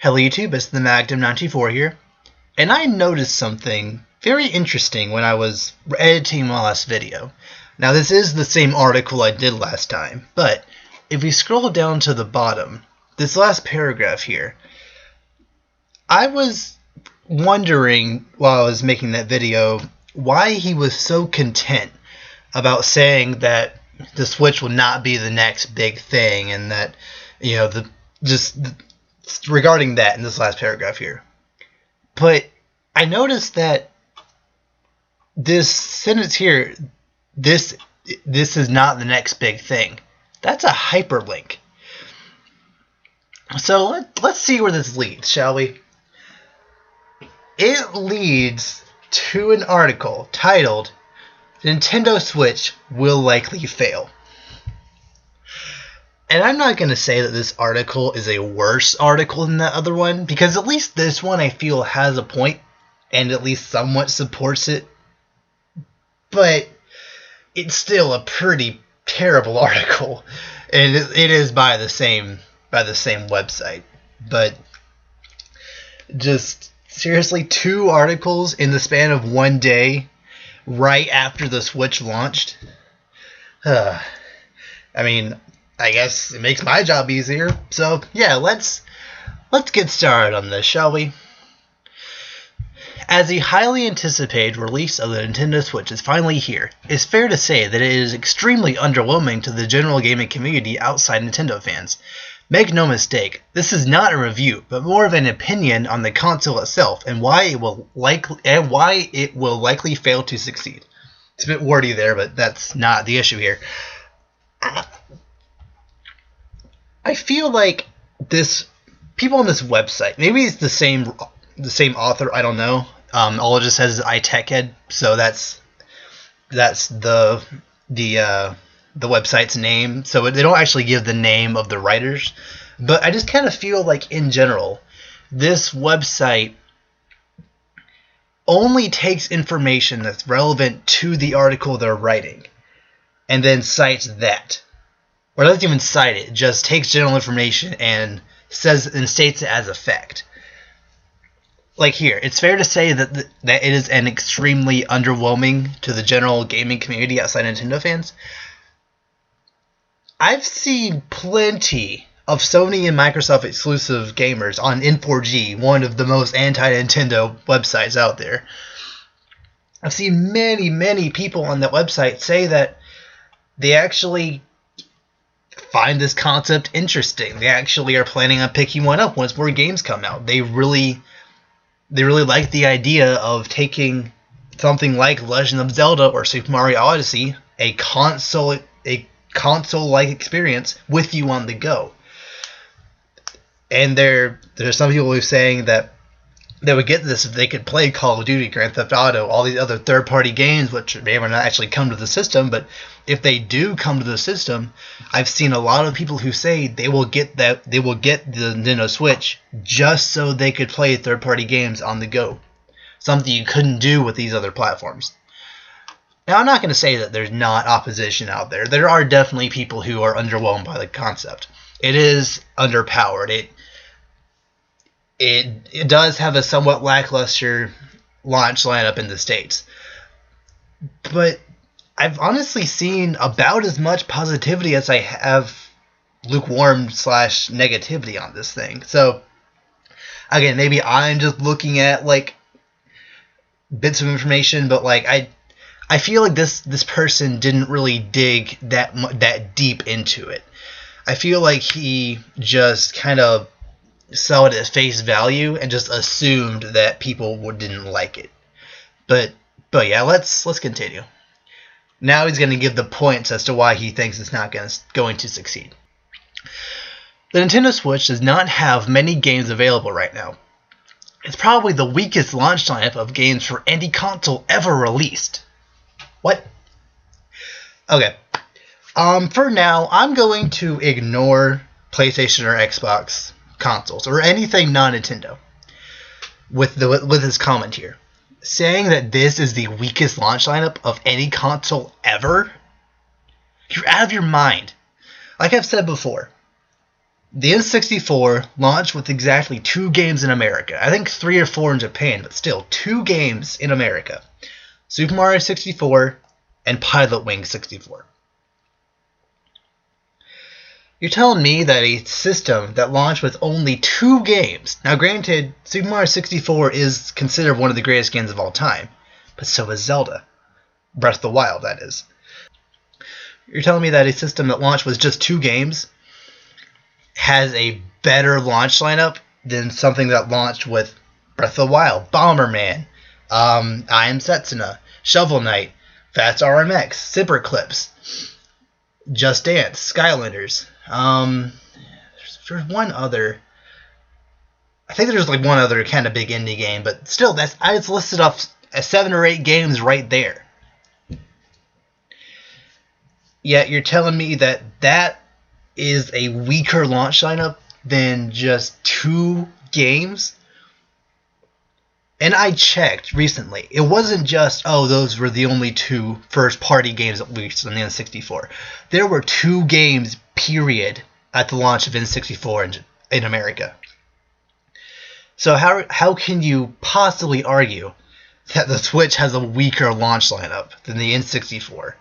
Hello YouTube, it's the Magnum94 here, and I noticed something very interesting when I was editing my last video. Now this is the same article I did last time, but if we scroll down to the bottom, this last paragraph here, I was wondering while I was making that video why he was so content about saying that the Switch will not be the next big thing, and that, you know, regarding that in this last paragraph here. But I noticed that this sentence here, this is not the next big thing. That's a hyperlink. So let's see where this leads, shall we? It leads to an article titled, "Nintendo Switch Will Likely Fail." And I'm not going to say that this article is a worse article than that other one, because at least this one I feel has a point and at least somewhat supports it. But it's still a pretty terrible article, and it is by the same website. But just seriously, 2 articles in the span of one day, right after the Switch launched. I mean, I guess it makes my job easier. So yeah, let's get started on this, shall we? As the highly anticipated release of the Nintendo Switch is finally here, it's fair to say that it is extremely underwhelming to the general gaming community outside Nintendo fans. Make no mistake, this is not a review, but more of an opinion on the console itself and why it will likely fail to succeed. It's a bit wordy there, but that's not the issue here. I feel like people on this website, maybe it's the same author, I don't know. All it just says is iTechHeads, so that's the website's name. So they don't actually give the name of the writers, but I just kind of feel like in general, this website only takes information that's relevant to the article they're writing, and then cites that. Or doesn't even cite it, just takes general information and states it as a fact. Like here, it's fair to say that it is an extremely underwhelming to the general gaming community outside Nintendo fans. I've seen plenty of Sony and Microsoft exclusive gamers on N4G, one of the most anti-Nintendo websites out there. I've seen many people on that website say that they actually find this concept interesting. They actually are planning on picking one up once more games come out. They really like the idea of taking something like Legend of Zelda or Super Mario Odyssey, a console-like experience, with you on the go. And there's some people who are saying that they would get this if they could play Call of Duty, Grand Theft Auto, all these other third-party games, which may or may not actually come to the system. But if they do come to the system, I've seen a lot of people who say they will get the Nintendo Switch just so they could play third-party games on the go, something you couldn't do with these other platforms. Now, I'm not going to say that there's not opposition out there. There are definitely people who are underwhelmed by the concept. It is underpowered. It does have a somewhat lackluster launch lineup in the States. But I've honestly seen about as much positivity as I have lukewarm / negativity on this thing. So, again, maybe I'm just looking at, like, bits of information, but, like, I feel like this person didn't really dig that deep into it. I feel like he just kind of saw it at face value and just assumed that people didn't like it. But yeah, let's continue. Now he's going to give the points as to why he thinks it's not going to succeed. The Nintendo Switch does not have many games available right now. It's probably the weakest launch lineup of games for any console ever released. What? Okay. For now, I'm going to ignore PlayStation or Xbox consoles or anything non-Nintendo with his comment here, saying that this is the weakest launch lineup of any console ever. You're out of your mind. Like I've said before, The N64 launched with exactly 2 games in America. I think 3 or 4 in Japan, but still 2 games in America. Super Mario 64 and Pilot Wings 64. You're telling me that a system that launched with only 2 games... Now granted, Super Mario 64 is considered one of the greatest games of all time, but so is Zelda. Breath of the Wild, that is. You're telling me that a system that launched with just 2 games has a better launch lineup than something that launched with Breath of the Wild, Bomberman, I Am Setsuna, Shovel Knight, Fast RMX, Zipper Clips, Just Dance, Skylanders. There's one other. I think there's like one other kind of big indie game, but still, I just listed off 7 or 8 games right there. Yet you're telling me that is a weaker launch lineup than just 2 games? And I checked recently. It wasn't just, oh, those were the only 2 first-party games that released on the N64. There were 2 games, period, at the launch of N64 in America. So how can you possibly argue that the Switch has a weaker launch lineup than the N64?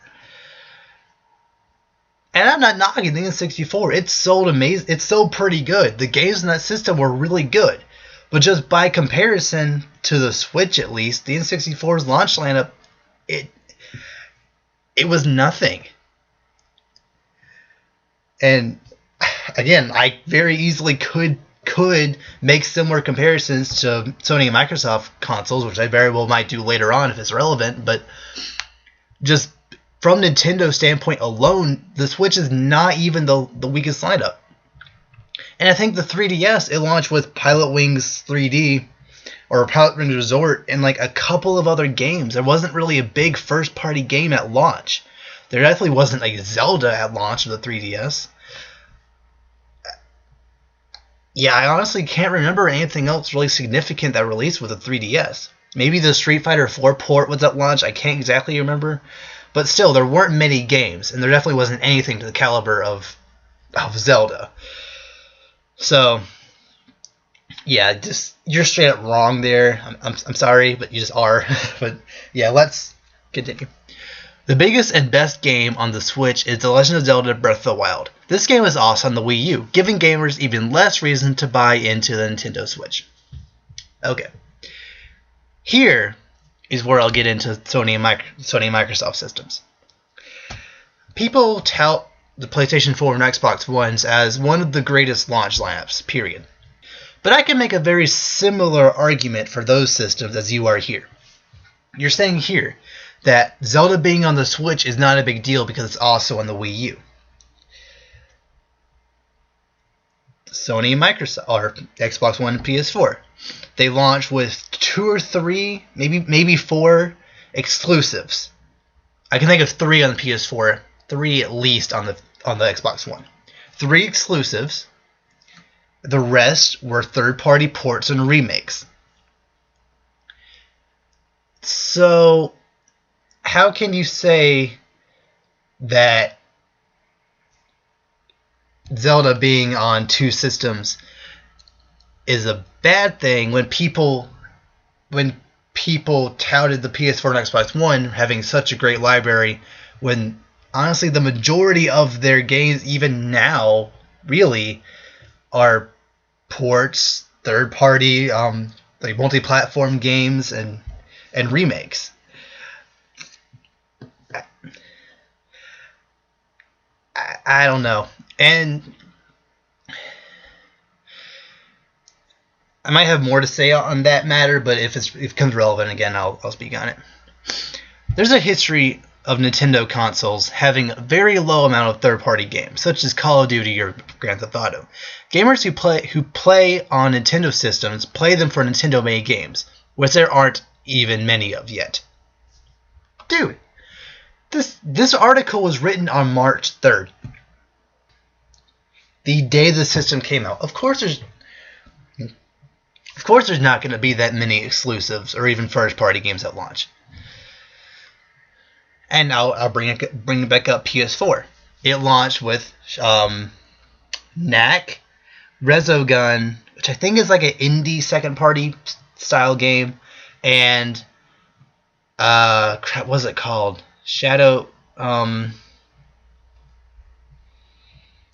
And I'm not knocking the N64. It sold amazing. It sold pretty good. The games in that system were really good. But just by comparison to the Switch, at least, the N64's launch lineup, it was nothing. And again, I very easily could make similar comparisons to Sony and Microsoft consoles, which I very well might do later on if it's relevant. But just from Nintendo's standpoint alone, the Switch is not even the weakest lineup. And I think the 3DS, it launched with Pilot Wings 3D, or Pilot Wings Resort, and like a couple of other games. There wasn't really a big first-party game at launch. There definitely wasn't like Zelda at launch of the 3DS. Yeah, I honestly can't remember anything else really significant that released with the 3DS. Maybe the Street Fighter 4 port was at launch. I can't exactly remember. But still, there weren't many games, and there definitely wasn't anything to the caliber of Zelda. So, yeah, just you're straight up wrong there. I'm sorry, but you just are. But yeah, let's continue. The biggest and best game on the Switch is The Legend of Zelda Breath of the Wild. This game is awesome on the Wii U, giving gamers even less reason to buy into the Nintendo Switch. Okay. Here is where I'll get into Sony and Microsoft systems. People tout the PlayStation 4 and Xbox Ones as one of the greatest launch lineups, period. But I can make a very similar argument for those systems as you are here. You're saying here that Zelda being on the Switch is not a big deal because it's also on the Wii U. Sony and Microsoft, or Xbox One and PS4, they launch with 2 or 3, maybe 4 exclusives. I can think of 3 on the PS4, 3 at least on the Xbox One. 3 exclusives. The rest were third-party ports and remakes. So, how can you say that Zelda being on 2 systems is a bad thing when people touted the PS4 and Xbox One having such a great library, when honestly the majority of their games even now really are ports, third-party, like multi-platform games and remakes. I don't know. And I might have more to say on that matter, but if it becomes relevant again, I'll speak on it. There's a history of Nintendo consoles having a very low amount of third-party games, such as Call of Duty or Grand Theft Auto. Gamers who play on Nintendo systems play them for Nintendo-made games, which there aren't even many of yet. Dude, this article was written on March 3rd. The day the system came out. Of course there's not going to be that many exclusives or even first-party games at launch. And I'll bring it back up. PS4. It launched with Knack, Resogun, which I think is like an indie second-party style game, and crap, what's it called? Killzone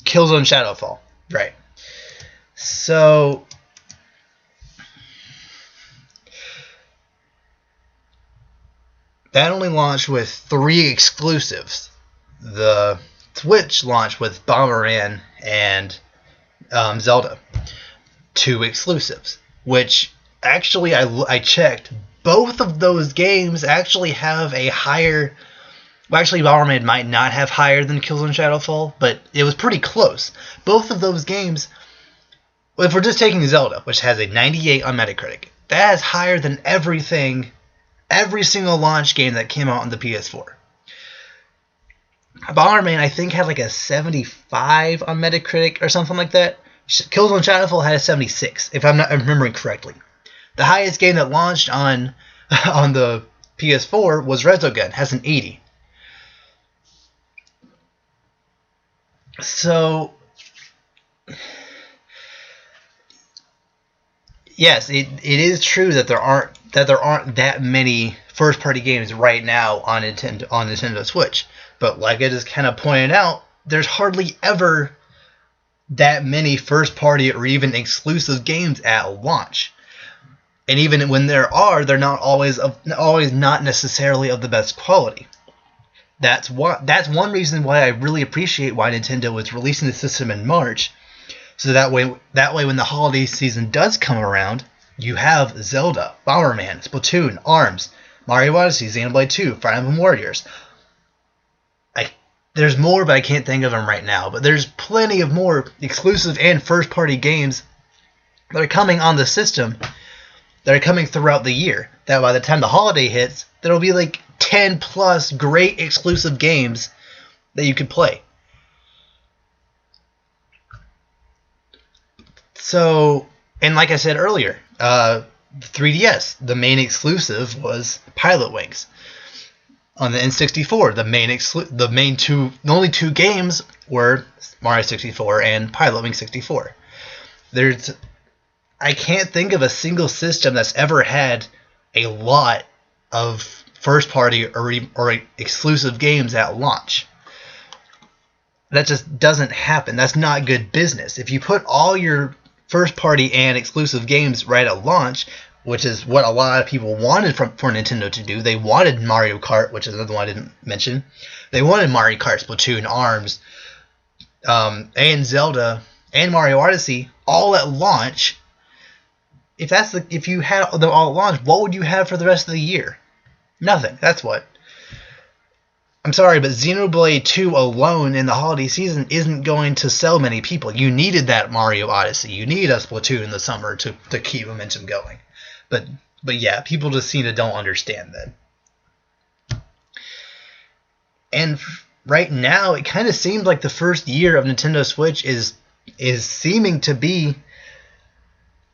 Shadowfall, right? So that only launched with 3 exclusives. The Switch launched with Bomberman and Zelda, 2 exclusives, which actually I checked. Both of those games actually have a higher... Well, actually, Bomberman might not have higher than Killzone Shadowfall, but it was pretty close. Both of those games, if we're just taking Zelda, which has a 98 on Metacritic, that is higher than every single launch game that came out on the PS4. Bomberman, I think, had like a 75 on Metacritic or something like that. Killzone Shadowfall had a 76, if I'm not remembering correctly. The highest game that launched on the PS4 was Resogun, has an 80. So, yes, it is true that there aren't that many first-party games right now on Nintendo Switch. But like I just kind of pointed out, there's hardly ever that many first-party or even exclusive games at launch. And even when there are, they're not always not necessarily of the best quality. That's one reason why I really appreciate why Nintendo was releasing the system in March, so that way when the holiday season does come around, you have Zelda, Bomberman, Splatoon, ARMS, Mario Odyssey, Xenoblade 2, Fire Emblem Warriors. There's more, but I can't think of them right now. But there's plenty of more exclusive and first-party games that are coming on the system, that are coming throughout the year, that by the time the holiday hits, there will be like 10 plus great exclusive games that you could play. So, and like I said earlier, 3DS, the main exclusive was Pilot Wings. On the N64, the only two games were Mario 64 and Pilot Wings 64. I can't think of a single system that's ever had a lot of first-party or exclusive games at launch. That just doesn't happen. That's not good business. If you put all your first-party and exclusive games right at launch, which is what a lot of people wanted for Nintendo to do. They wanted Mario Kart, which is another one I didn't mention. They wanted Mario Kart, Splatoon, ARMS, and Zelda, and Mario Odyssey all at launch. If you had them all at launch, what would you have for the rest of the year? Nothing. That's what. I'm sorry, but Xenoblade 2 alone in the holiday season isn't going to sell many people. You needed that Mario Odyssey. You need a Splatoon in the summer to keep momentum going. But yeah, people just seem to don't understand that. And right now, it kind of seems like the first year of Nintendo Switch is seeming to be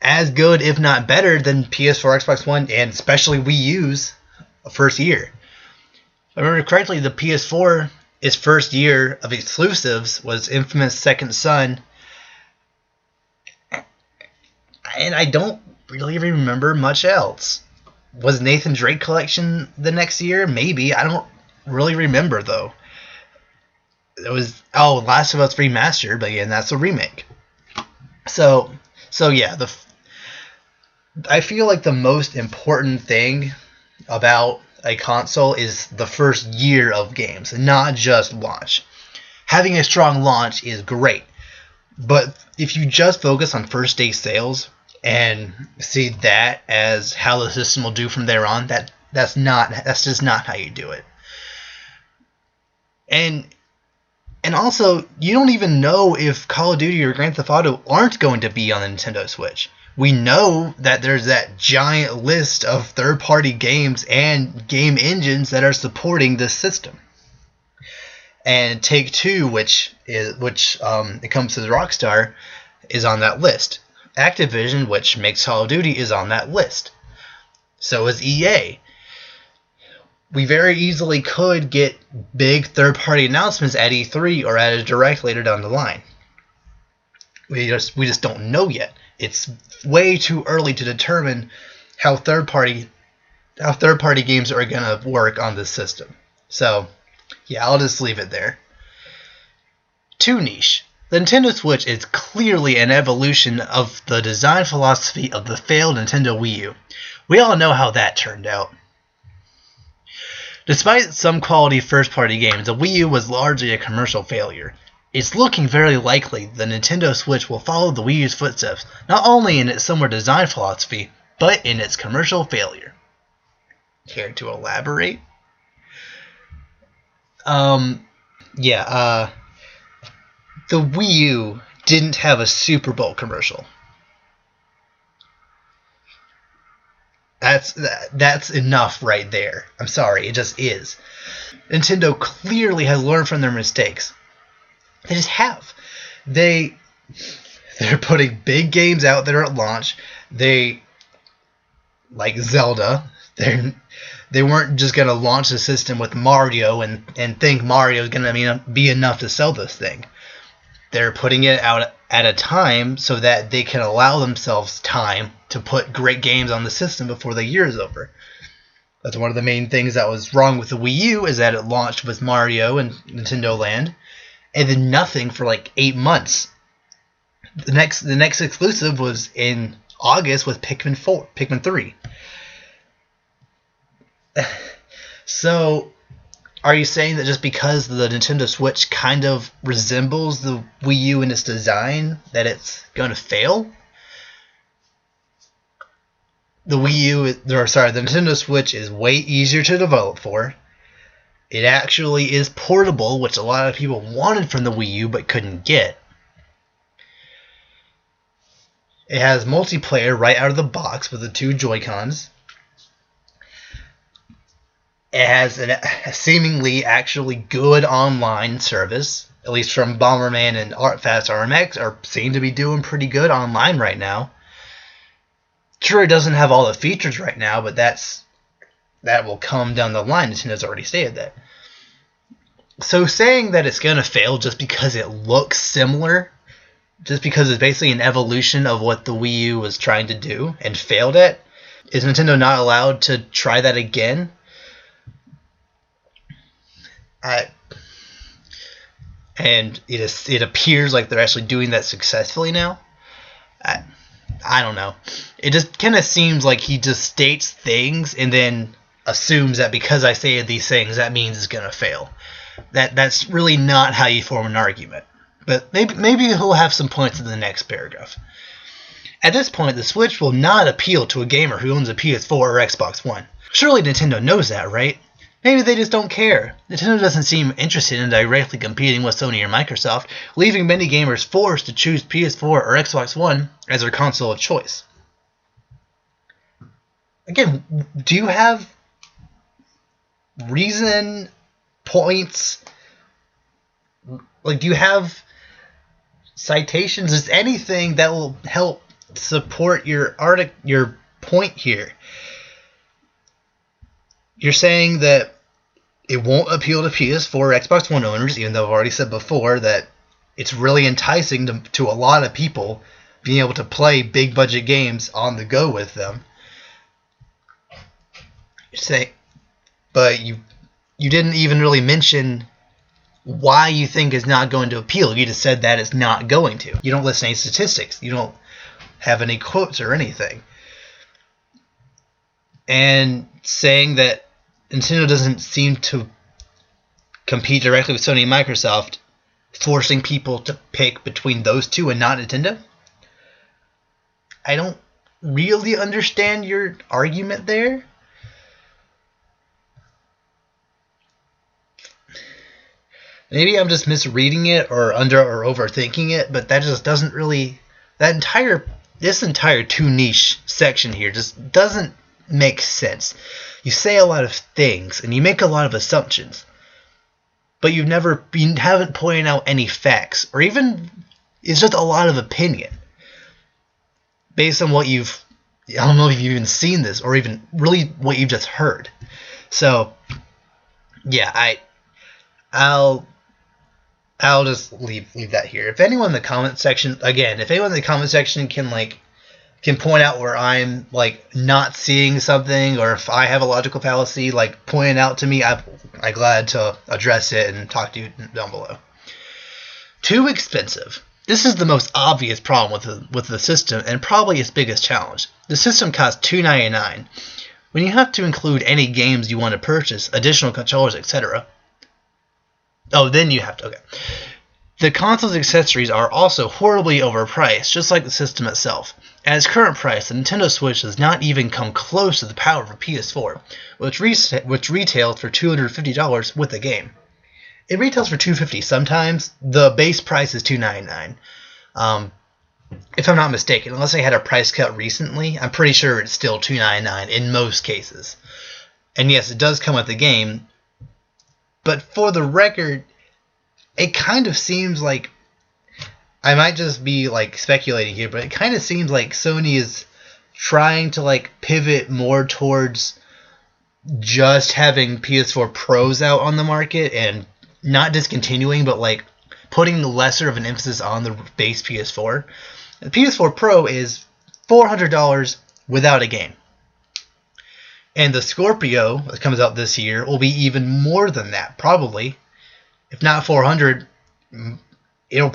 as good, if not better, than PS4, Xbox One, and especially Wii U's first year. If I remember correctly, the PS4, its first year of exclusives was Infamous Second Son. And I don't really remember much else. Was Nathan Drake Collection the next year? Maybe. I don't really remember, though. It was Last of Us Remastered, but again, that's a remake. So yeah, I feel like the most important thing about a console is the first year of games, not just launch. Having a strong launch is great, but if you just focus on first day sales and see that as how the system will do from there on, that's just not how you do it. And also, you don't even know if Call of Duty or Grand Theft Auto aren't going to be on the Nintendo Switch. We know that there's that giant list of third-party games and game engines that are supporting this system. And Take-Two, which encompasses Rockstar, is on that list. Activision, which makes Call of Duty, is on that list. So is EA. We very easily could get big third-party announcements at E3 or at a Direct later down the line. We just don't know yet. It's way too early to determine how third party games are gonna work on this system. So yeah, I'll just leave it there. Too niche. The Nintendo Switch is clearly an evolution of the design philosophy of the failed Nintendo Wii U. We all know how that turned out. Despite some quality first-party games, the Wii U was largely a commercial failure. It's looking very likely the Nintendo Switch will follow the Wii U's footsteps, not only in its similar design philosophy, but in its commercial failure. Care to elaborate? The Wii U didn't have a Super Bowl commercial. That's enough right there. I'm sorry, it just is. Nintendo clearly has learned from their mistakes. They just have. They're putting big games out there at launch. Like Zelda, they weren't just gonna launch the system with Mario and think Mario is gonna be enough to sell this thing. They're putting it out at a time so that they can allow themselves time to put great games on the system before the year is over. That's one of the main things that was wrong with the Wii U, is that it launched with Mario and Nintendo Land, and then nothing for like 8 months. The next exclusive was in August with Pikmin 3. So, are you saying that just because the Nintendo Switch kind of resembles the Wii U in its design, that it's going to fail? The Nintendo Switch is way easier to develop for. It actually is portable, which a lot of people wanted from the Wii U but couldn't get. It has multiplayer right out of the box with the 2 Joy-Cons. It has a seemingly actually good online service, at least from Bomberman and Fast RMX are seen to be doing pretty good online right now. Sure, it doesn't have all the features right now, but that will come down the line. Nintendo's already stated that. So saying that it's going to fail just because it looks similar, just because it's basically an evolution of what the Wii U was trying to do and failed at, is Nintendo not allowed to try that again? And it appears like they're actually doing that successfully now. I don't know. It just kind of seems like he just states things and then assumes that because I say these things, that means it's gonna fail. That's really not how you form an argument. But maybe he'll have some points in the next paragraph. At this point, the Switch will not appeal to a gamer who owns a PS4 or Xbox One. Surely Nintendo knows that, right? Maybe they just don't care. Nintendo doesn't seem interested in directly competing with Sony or Microsoft, leaving many gamers forced to choose PS4 or Xbox One as their console of choice. Again, do you have reason, points? Like, do you have citations? Is anything that will help support your point here? You're saying that it won't appeal to PS4 or Xbox One owners, even though I've already said before that it's really enticing to a lot of people being able to play big budget games on the go with them. But you didn't even really mention why you think it's not going to appeal. You just said that it's not going to. You don't list any statistics. You don't have any quotes or anything. And saying that Nintendo doesn't seem to compete directly with Sony and Microsoft, forcing people to pick between those two and not Nintendo? I don't really understand your argument there. Maybe I'm just misreading it or overthinking it, but that just doesn't really... This entire too niche section here just doesn't make sense. You say a lot of things and you make a lot of assumptions, but you haven't pointed out any facts, or even it's just a lot of opinion based on what I don't know if you've even seen this or even really what you've just heard. So yeah, I'll just leave that here. If anyone in the comment section, again, if anyone in the comment section can point out where I'm not seeing something, or if I have a logical fallacy, point it out to me, I'm glad to address it and talk to you down below. Too expensive. This is the most obvious problem with the system, and probably its biggest challenge. The system costs $299. When you have to include any games you want to purchase, additional controllers, etc. Oh, then you have to. Okay. The console's accessories are also horribly overpriced, just like the system itself. At its current price, the Nintendo Switch does not even come close to the power of a PS4, which retails for $250 with the game. It retails for $250 sometimes. The base price is $299. If I'm not mistaken, unless they had a price cut recently, I'm pretty sure it's still $299 in most cases. And yes, it does come with the game. But for the record, it kind of seems like, I might just be speculating here, but it kind of seems like Sony is trying to pivot more towards just having PS4 Pros out on the market and not discontinuing, but putting lesser of an emphasis on the base PS4. The PS4 Pro is $400 without a game. And the Scorpio that comes out this year will be even more than that, probably. If not 400, it'll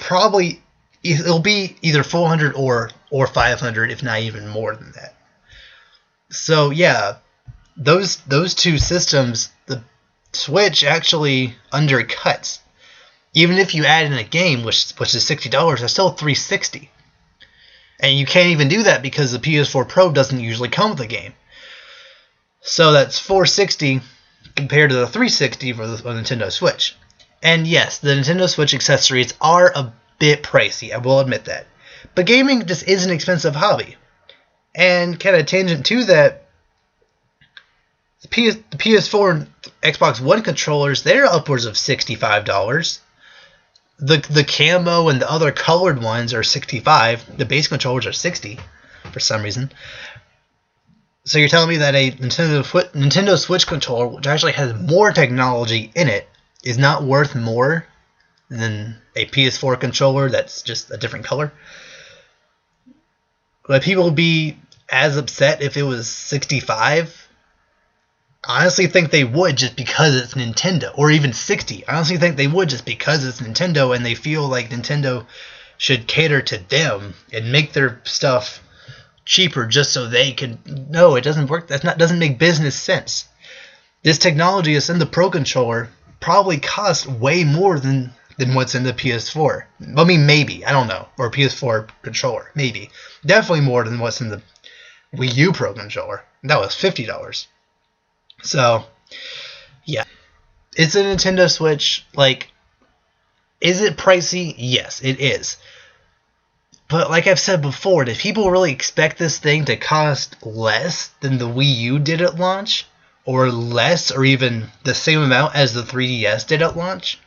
be either 400 or 500, if not even more than that. So yeah, those two systems, the Switch actually undercuts. Even if you add in a game, which is $60, that's still $360. And you can't even do that because the PS4 Pro doesn't usually come with a game. So that's $460 compared to the $360 for the Nintendo Switch. And yes, the Nintendo Switch accessories are a bit pricey, I will admit that. But gaming just is an expensive hobby. And kind of tangent to that, the PS4 and Xbox One controllers, they're upwards of $65. The camo and the other colored ones are $65. The base controllers are $60 for some reason. So you're telling me that a Nintendo Switch controller, which actually has more technology in it, is not worth more than a PS4 controller that's just a different color? Would people be as upset if it was $65? I honestly think they would, just because it's Nintendo, or even $60. I honestly think they would, just because it's Nintendo and they feel like Nintendo should cater to them and make their stuff cheaper just so they can. No, it doesn't work. Doesn't make business sense. This technology that's in the Pro controller probably costs way more than what's in the PS4. I mean, maybe, I don't know, or PS4 controller, maybe. Definitely more than what's in the Wii U Pro controller. That was $50. So, yeah. It's a Nintendo Switch. Is it pricey? Yes, it is. But like I've said before, do people really expect this thing to cost less than the Wii U did at launch? Or less, or even the same amount as the 3DS did at launch?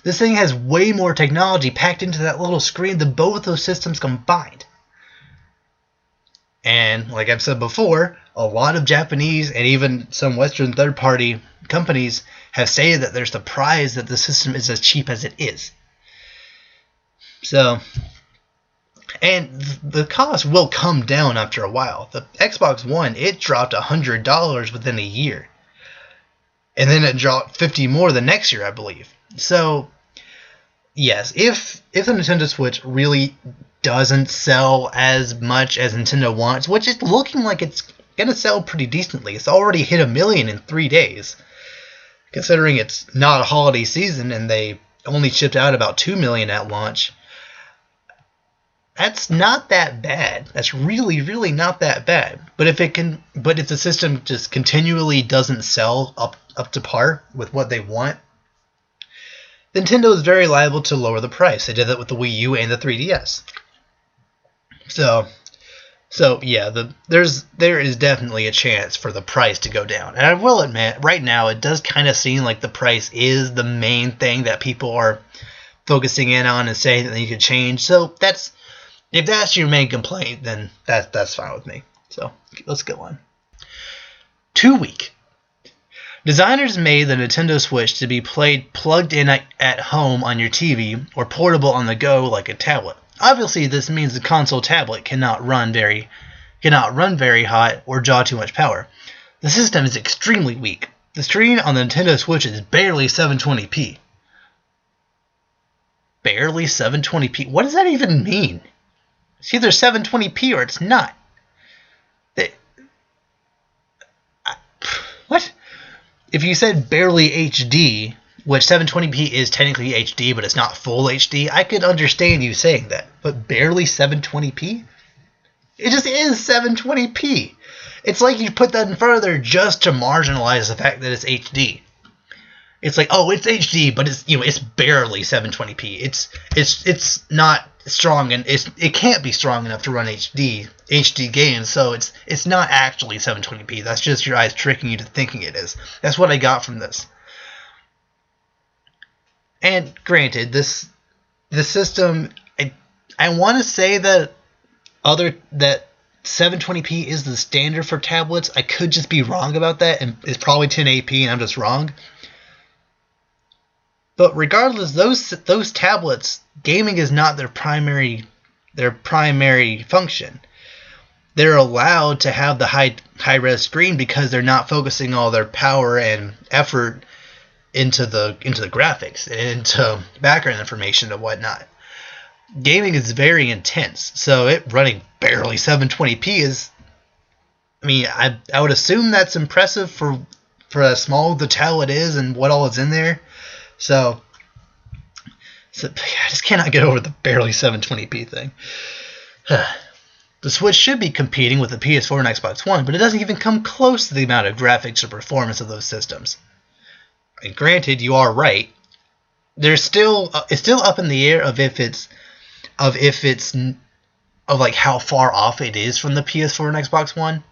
This thing has way more technology packed into that little screen than both those systems combined. And like I've said before, a lot of Japanese and even some Western third-party companies have stated that they're surprised that the system is as cheap as it is. So, and the cost will come down after a while. The Xbox One, it dropped $100 within a year. And then it dropped $50 more the next year, I believe. So, yes, if the Nintendo Switch really doesn't sell as much as Nintendo wants, which is looking like it's going to sell pretty decently. It's already hit 1 million in 3 days. Considering it's not a holiday season and they only shipped out about 2 million at launch. That's not that bad. That's really, really not that bad. But if the system just continually doesn't sell up to par with what they want, Nintendo is very liable to lower the price. They did that with the Wii U and the 3DS. So yeah, there is definitely a chance for the price to go down. And I will admit, right now it does kind of seem like the price is the main thing that people are focusing in on and saying that they could change. So if that's your main complaint, then that's fine with me. So let's go on. Too weak. Designers made the Nintendo Switch to be played plugged in at home on your TV or portable on the go like a tablet. Obviously, this means the console tablet cannot run very hot or draw too much power. The system is extremely weak. The screen on the Nintendo Switch is barely 720p. Barely 720p? What does that even mean? It's either 720p or it's not. What? If you said barely HD, which 720p is technically HD, but it's not full HD, I could understand you saying that. But barely 720p? It just is 720p. It's like you put that in front of there just to marginalize the fact that it's HD. It's like, oh, it's HD, but it's barely 720p. It's not strong, and it can't be strong enough to run HD games, so it's not actually 720p. That's just your eyes tricking you to thinking it is. That's what I got from this. And granted, the system, I want to say that 720p is the standard for tablets. I could just be wrong about that, and it's probably 1080p, and I'm just wrong. But regardless, those tablets, gaming is not their primary function. They're allowed to have the high-res screen because they're not focusing all their power and effort into the graphics and into background information and whatnot. Gaming is very intense, so it running barely 720p is, I would assume that's impressive for as small the tablet is and what all is in there. So I just cannot get over the barely 720p thing. The Switch should be competing with the PS4 and Xbox One, but it doesn't even come close to the amount of graphics or performance of those systems. And granted, you are right. It's still up in the air of like how far off it is from the PS4 and Xbox One.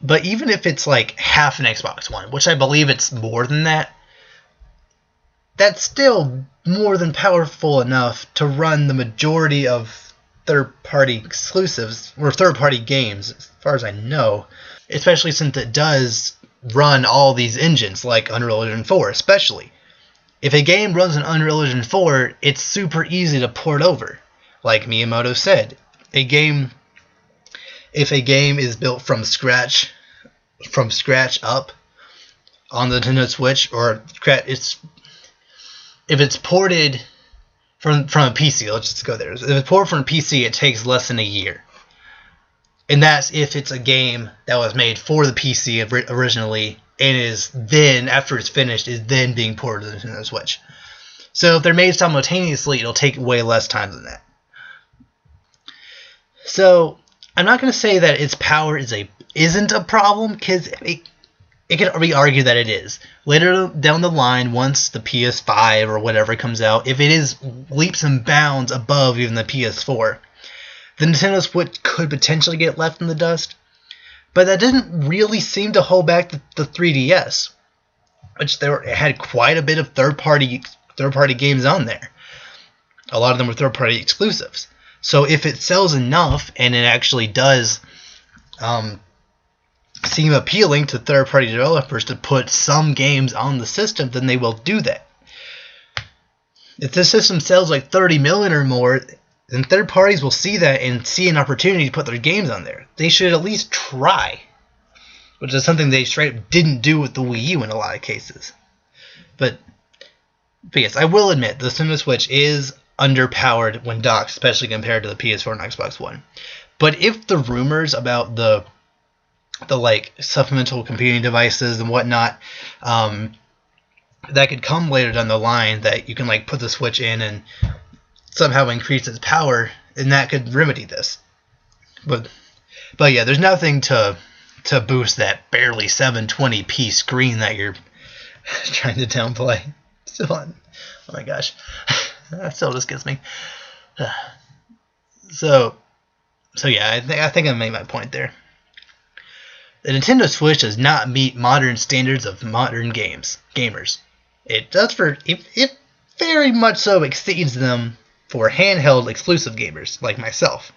But even if it's like half an Xbox One, which I believe it's more than that, that's still more than powerful enough to run the majority of third-party exclusives or third-party games, as far as I know, especially since it does run all these engines like Unreal Engine 4 especially. If a game runs in Unreal Engine 4, it's super easy to port over. Like Miyamoto said, if a game is built from scratch up on the Nintendo Switch, or if it's ported from a PC, let's just go there. If it's ported from a PC, it takes less than a year. And that's if it's a game that was made for the PC originally and is then, after it's finished, is then being ported to the Nintendo Switch. So if they're made simultaneously, it'll take way less time than that. So I'm not going to say that its power isn't a problem, because it can be argued that it is. Later down the line, once the PS5 or whatever comes out, if it is leaps and bounds above even the PS4, the Nintendo Switch could potentially get left in the dust. But that didn't really seem to hold back the 3DS, which it had quite a bit of third-party games on there. A lot of them were third-party exclusives. So if it sells enough and it actually does seem appealing to third-party developers to put some games on the system, then they will do that. If the system sells like 30 million or more, then third parties will see that and see an opportunity to put their games on there. They should at least try, which is something they straight didn't do with the Wii U in a lot of cases. But yes, I will admit the Nintendo Switch is underpowered when docked, especially compared to the PS4 and Xbox One. But if the rumors about the like supplemental computing devices and whatnot that could come later down the line, that you can like put the Switch in and somehow increase its power, and that could remedy this. But yeah, there's nothing to boost that barely 720p screen that you're trying to downplay. Still on. Oh my gosh. That still just gets me. So yeah, I think I made my point there. The Nintendo Switch does not meet modern standards of modern gamers. It very much so exceeds them for handheld exclusive gamers like myself.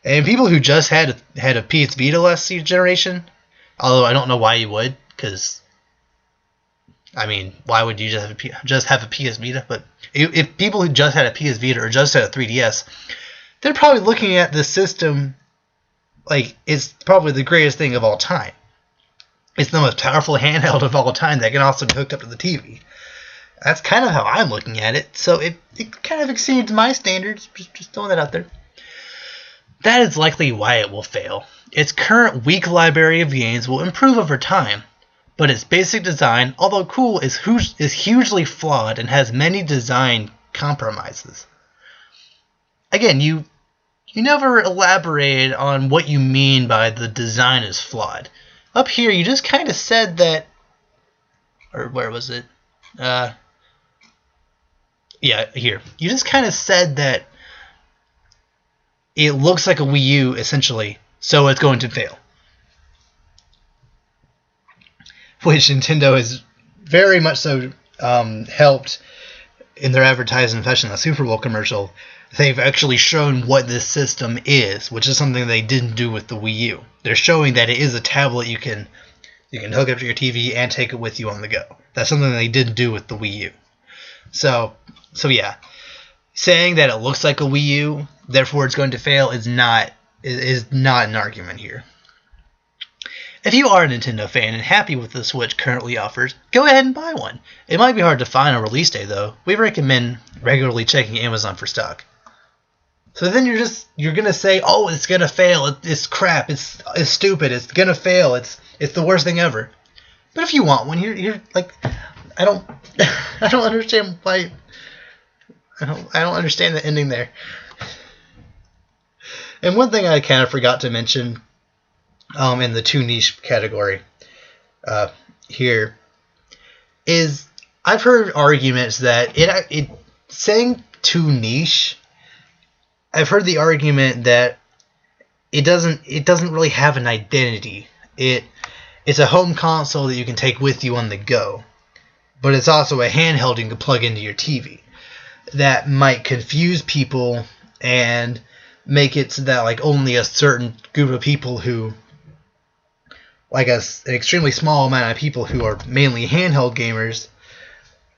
And people who just had a PS Vita last generation, Although I don't know why you would, because I mean, why would you just have a PS Vita? But if people who just had a PS Vita or just had a 3DS, they're probably looking at this system like it's probably the greatest thing of all time. It's the most powerful handheld of all time that can also be hooked up to the TV. That's kind of how I'm looking at it. So it kind of exceeds my standards. Just throwing that out there. That is likely why it will fail. Its current weak library of games will improve over time, but its basic design, although cool, is hugely flawed and has many design compromises. Again, you never elaborated on what you mean by the design is flawed. Up here, you just kind of said that, or where was it? Yeah, here. You just kind of said that it looks like a Wii U, essentially, so it's going to fail. Which Nintendo has very much so helped in their advertising, especially in the Super Bowl commercial. They've actually shown what this system is, which is something they didn't do with the Wii U. They're showing that it is a tablet you can hook up to your TV and take it with you on the go. That's something they didn't do with the Wii U. So yeah, saying that it looks like a Wii U, therefore it's going to fail, is not an argument here. If you are a Nintendo fan and happy with the Switch currently offers, go ahead and buy one. It might be hard to find a release day though. We recommend regularly checking Amazon for stock. So then you're gonna say, oh, it's gonna fail. It's crap. It's stupid. It's gonna fail. It's the worst thing ever. But if you want one, you're like, I don't understand why. I don't understand the ending there. And one thing I kind of forgot to mention, in the too niche category, here, is I've heard arguments that it saying too niche. I've heard the argument that it doesn't really have an identity. It's a home console that you can take with you on the go, but it's also a handheld you can plug into your TV. That might confuse people and make it so that like only a certain group of people who, like an extremely small amount of people who are mainly handheld gamers,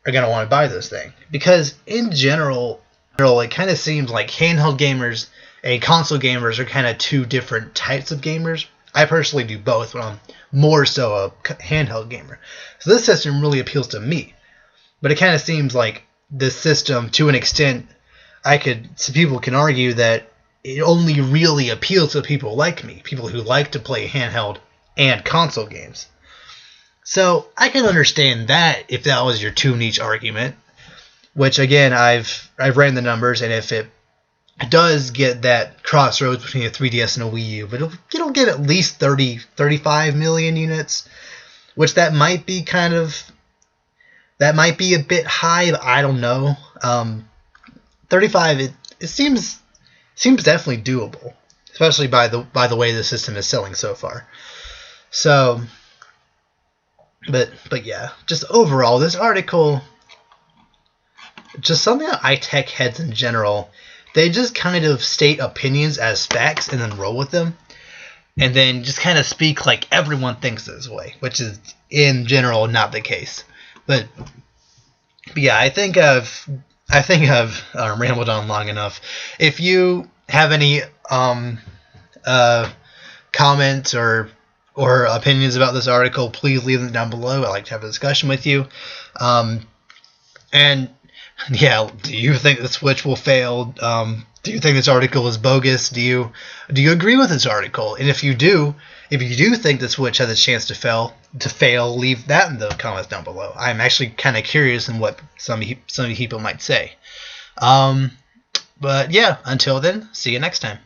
are going to want to buy this thing. Because in general, it kind of seems like handheld gamers and console gamers are kind of two different types of gamers. I personally do both, but I'm more so a handheld gamer. So this system really appeals to me. But it kind of seems like this system, to an extent, people can argue that it only really appeals to people like me, people who like to play handheld and console games. So I can understand that if that was your too niche argument. Which again, I've ran the numbers, and if it does get that crossroads between a 3DS and a Wii U, but it'll get at least 35 million units, which that might be a bit high. But I don't know. 35, it seems definitely doable, especially by the way the system is selling so far. So, but yeah, just overall, this article. Just something about iTechHeads in general, they just kind of state opinions as facts and then roll with them, and then just kind of speak like everyone thinks this way, which is in general not the case. But yeah, I think I've rambled on long enough. If you have any comments or opinions about this article, please leave them down below. I'd like to have a discussion with you. And yeah, do you think the Switch will fail? Do you think this article is bogus? Do you agree with this article? And if you do think the Switch has a chance to fail, leave that in the comments down below. I'm actually kind of curious in what some people might say. But yeah, until then, see you next time.